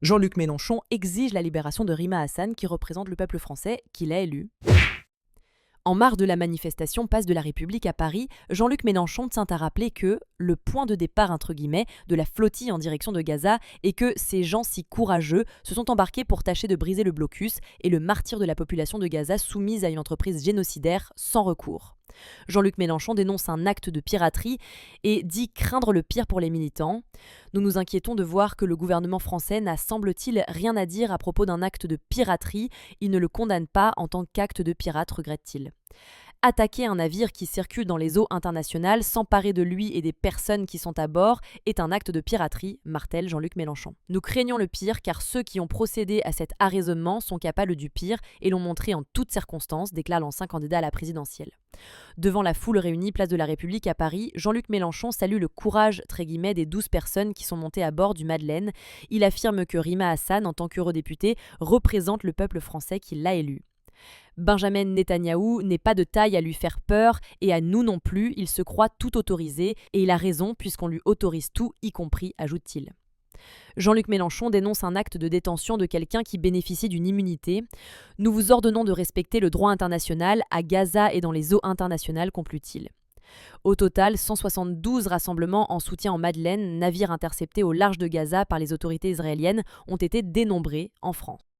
Jean-Luc Mélenchon exige la libération de Rima Hassan qui représente le peuple français qu'il a élu. En marge de la manifestation Place de la République à Paris, Jean-Luc Mélenchon tient à rappeler que le point de départ entre guillemets de la flottille en direction de Gaza est que ces gens si courageux se sont embarqués pour tâcher de briser le blocus et le martyre de la population de Gaza soumise à une entreprise génocidaire sans recours. Jean-Luc Mélenchon dénonce un acte de piraterie et dit craindre le pire pour les militants. Nous nous inquiétons de voir que le gouvernement français n'a, semble-t-il, rien à dire à propos d'un acte de piraterie. Il ne le condamne pas en tant qu'acte de pirate, regrette-t-il. Attaquer un navire qui circule dans les eaux internationales, s'emparer de lui et des personnes qui sont à bord, est un acte de piraterie, martèle Jean-Luc Mélenchon. Nous craignons le pire car ceux qui ont procédé à cet arraisonnement sont capables du pire et l'ont montré en toutes circonstances, déclare l'ancien candidat à la présidentielle. Devant la foule réunie place de la République à Paris, Jean-Luc Mélenchon salue le courage très guillemets, des 12 personnes qui sont montées à bord du Madeleine. Il affirme que Rima Hassan, en tant qu'eurodéputée, représente le peuple français qui l'a élu. Benjamin Netanyahou n'est pas de taille à lui faire peur et à nous non plus, il se croit tout autorisé et il a raison puisqu'on lui autorise tout, y compris, ajoute-t-il. Jean-Luc Mélenchon dénonce un acte de détention de quelqu'un qui bénéficie d'une immunité. Nous vous ordonnons de respecter le droit international à Gaza et dans les eaux internationales, conclut-il. Au total, 172 rassemblements en soutien en Madeleine, navires interceptés au large de Gaza par les autorités israéliennes, ont été dénombrés en France.